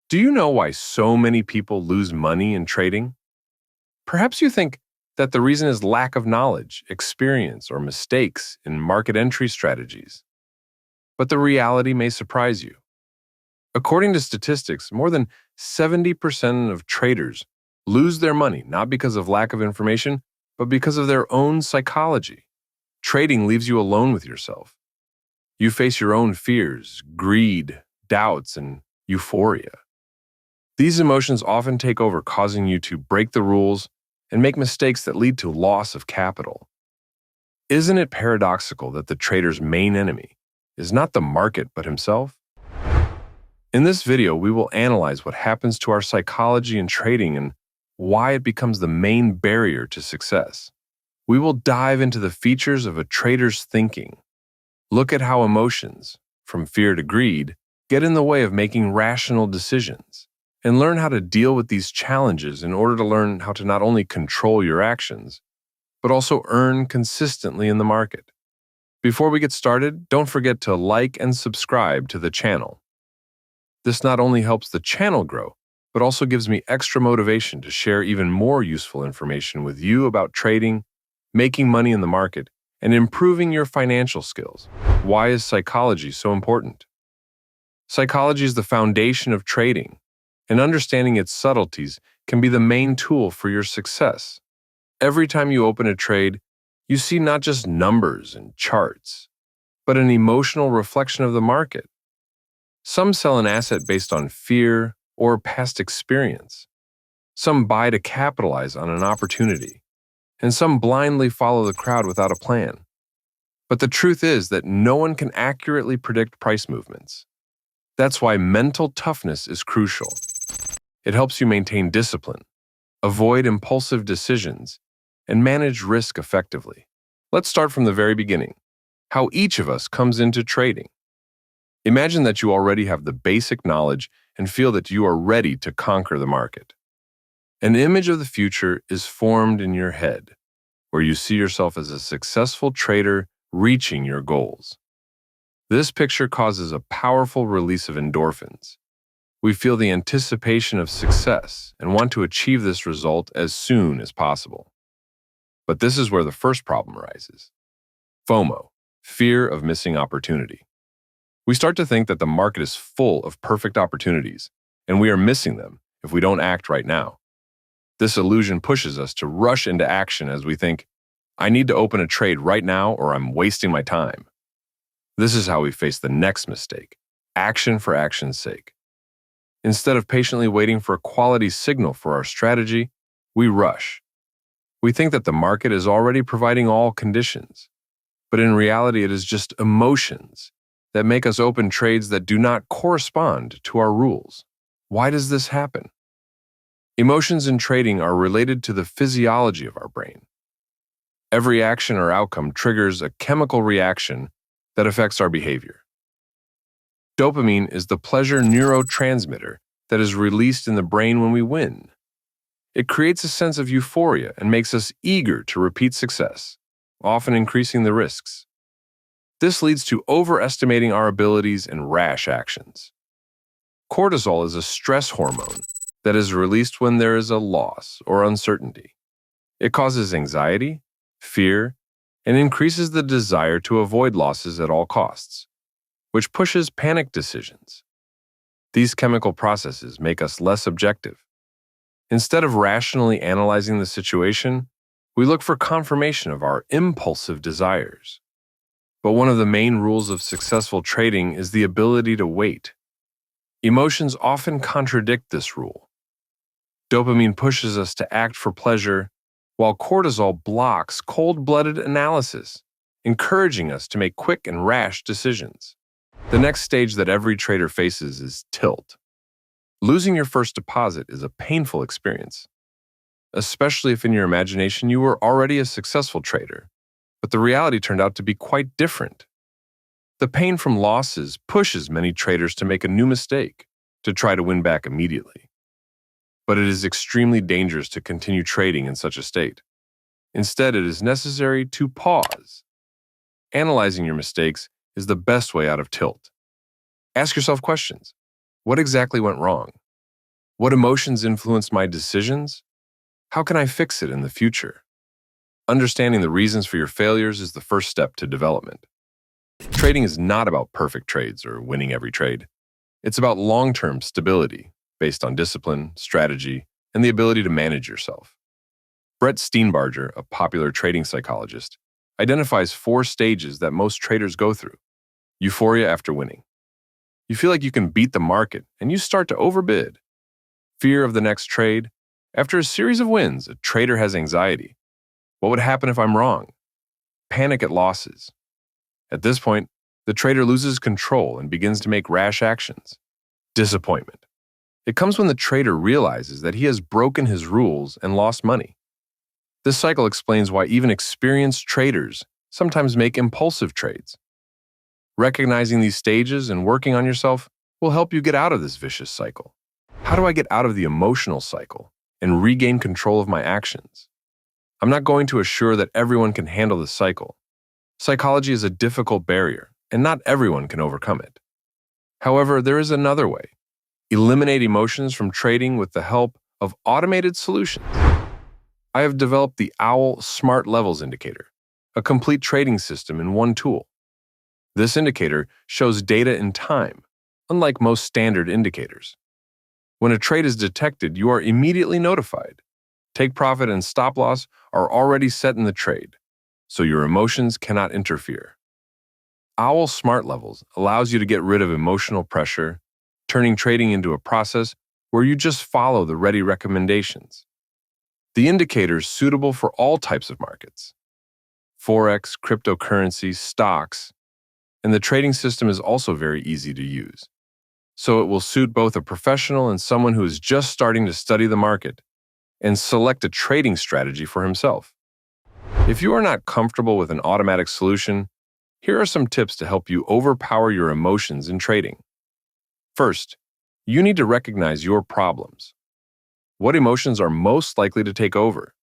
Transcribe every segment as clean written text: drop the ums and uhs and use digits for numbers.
Do you know why so many people lose money in trading? Perhaps you think that the reason is lack of knowledge, experience, or mistakes in market entry strategies. But the reality may surprise you. According to statistics, more than 70% of traders lose their money not because of lack of information, but because of their own psychology. Trading leaves you alone with yourself. You face your own fears, greed, doubts, and euphoria. These emotions often take over, causing you to break the rules and make mistakes that lead to loss of capital. Isn't it paradoxical that the trader's main enemy is not the market but himself? In this video, we will analyze what happens to our psychology in trading and why it becomes the main barrier to success. We will dive into the features of a trader's thinking, look at how emotions, from fear to greed, get in the way of making rational decisions, and learn how to deal with these challenges in order to learn how to not only control your actions, but also earn consistently in the market. Before we get started, don't forget to like and subscribe to the channel. This not only helps the channel grow, but also gives me extra motivation to share even more useful information with you about trading, making money in the market, and improving your financial skills. Why is psychology so important? Psychology is the foundation of trading, and understanding its subtleties can be the main tool for your success. Every time you open a trade, you see not just numbers and charts, but an emotional reflection of the market. Some sell an asset based on fear or past experience. Some buy to capitalize on an opportunity, and some blindly follow the crowd without a plan. But the truth is that no one can accurately predict price movements. That's why mental toughness is crucial. It helps you maintain discipline, avoid impulsive decisions, and manage risk effectively. Let's start from the very beginning, how each of us comes into trading. Imagine that you already have the basic knowledge and feel that you are ready to conquer the market. An image of the future is formed in your head, where you see yourself as a successful trader reaching your goals. This picture causes a powerful release of endorphins. We feel the anticipation of success and want to achieve this result as soon as possible. But this is where the first problem arises. FOMO, fear of missing opportunity. We start to think that the market is full of perfect opportunities, and we are missing them if we don't act right now. This illusion pushes us to rush into action as we think, I need to open a trade right now or I'm wasting my time. This is how we face the next mistake, action for action's sake. Instead of patiently waiting for a quality signal for our strategy, we rush. We think that the market is already providing all conditions, but in reality it is just emotions that make us open trades that do not correspond to our rules. Why does this happen? Emotions in trading are related to the physiology of our brain. Every action or outcome triggers a chemical reaction that affects our behavior. Dopamine is the pleasure neurotransmitter that is released in the brain when we win. It creates a sense of euphoria and makes us eager to repeat success, often increasing the risks. This leads to overestimating our abilities and rash actions. Cortisol is a stress hormone that is released when there is a loss or uncertainty. It causes anxiety, fear, and increases the desire to avoid losses at all costs, which pushes panic decisions. These chemical processes make us less objective. Instead of rationally analyzing the situation, we look for confirmation of our impulsive desires. But one of the main rules of successful trading is the ability to wait. Emotions often contradict this rule. Dopamine pushes us to act for pleasure, while cortisol blocks cold-blooded analysis, encouraging us to make quick and rash decisions. The next stage that every trader faces is tilt. Losing your first deposit is a painful experience, especially if in your imagination you were already a successful trader. But the reality turned out to be quite different. The pain from losses pushes many traders to make a new mistake, to try to win back immediately. But it is extremely dangerous to continue trading in such a state. Instead, it is necessary to pause. Analyzing your mistakes is the best way out of tilt. Ask yourself questions. What exactly went wrong? What emotions influence my decisions? How can I fix it in the future? Understanding the reasons for your failures is the first step to development. Trading is not about perfect trades or winning every trade. It's about long-term stability based on discipline, strategy, and the ability to manage yourself. Brett Steinhberger, a popular trading psychologist, identifies 4 stages that most traders go through. Euphoria after winning. You feel like you can beat the market and you start to overbid. Fear of the next trade. After a series of wins, a trader has anxiety. What would happen if I'm wrong? Panic at losses. At this point, the trader loses control and begins to make rash actions. Disappointment. It comes when the trader realizes that he has broken his rules and lost money. This cycle explains why even experienced traders sometimes make impulsive trades. Recognizing these stages and working on yourself will help you get out of this vicious cycle. How do I get out of the emotional cycle and regain control of my actions? I'm not going to assure that everyone can handle this cycle. Psychology is a difficult barrier, and not everyone can overcome it. However, there is another way. Eliminate emotions from trading with the help of automated solutions. I have developed the OWL Smart Levels Indicator, a complete trading system in one tool. This indicator shows data in time, unlike most standard indicators. When a trade is detected, you are immediately notified. Take profit and stop loss are already set in the trade, so your emotions cannot interfere. OWL Smart Levels allows you to get rid of emotional pressure, turning trading into a process where you just follow the ready recommendations. The indicator is suitable for all types of markets: Forex, cryptocurrencies, stocks, and the trading system is also very easy to use. So it will suit both a professional and someone who is just starting to study the market and select a trading strategy for himself. If you are not comfortable with an automatic solution, here are some tips to help you overpower your emotions in trading. First, you need to recognize your problems. What emotions are most likely to take over?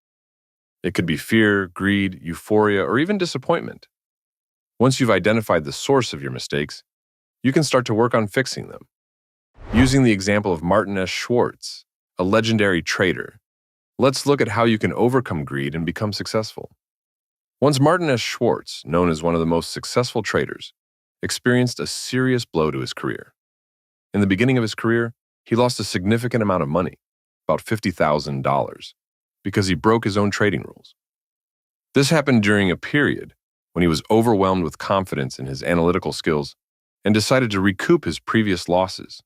It could be fear, greed, euphoria, or even disappointment. Once you've identified the source of your mistakes, you can start to work on fixing them. Using the example of Martin Schwartz, a legendary trader, let's look at how you can overcome greed and become successful. Once Martin Schwartz, known as one of the most successful traders, experienced a serious blow to his career. In the beginning of his career, he lost a significant amount of money, about $50,000, because he broke his own trading rules. This happened during a period when he was overwhelmed with confidence in his analytical skills and decided to recoup his previous losses.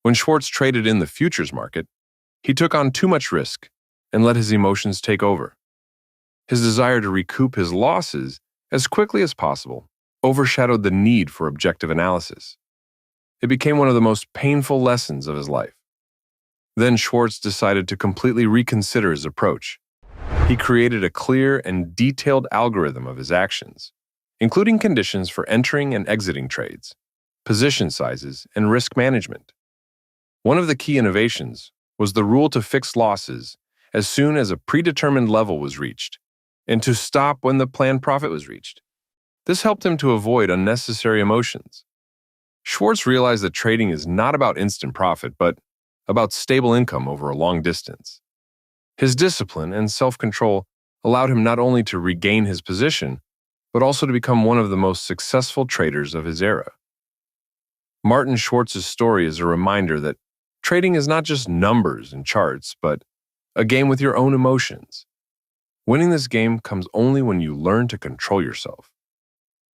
When Schwartz traded in the futures market, he took on too much risk and let his emotions take over. His desire to recoup his losses as quickly as possible overshadowed the need for objective analysis. It became one of the most painful lessons of his life. Then Schwartz decided to completely reconsider his approach. He created a clear and detailed algorithm of his actions, including conditions for entering and exiting trades, position sizes, and risk management. One of the key innovations was the rule to fix losses as soon as a predetermined level was reached, and to stop when the planned profit was reached. This helped him to avoid unnecessary emotions. Schwartz realized that trading is not about instant profit, but about stable income over a long distance. His discipline and self-control allowed him not only to regain his position, but also to become one of the most successful traders of his era. Martin Schwartz's story is a reminder that trading is not just numbers and charts, but a game with your own emotions. Winning this game comes only when you learn to control yourself.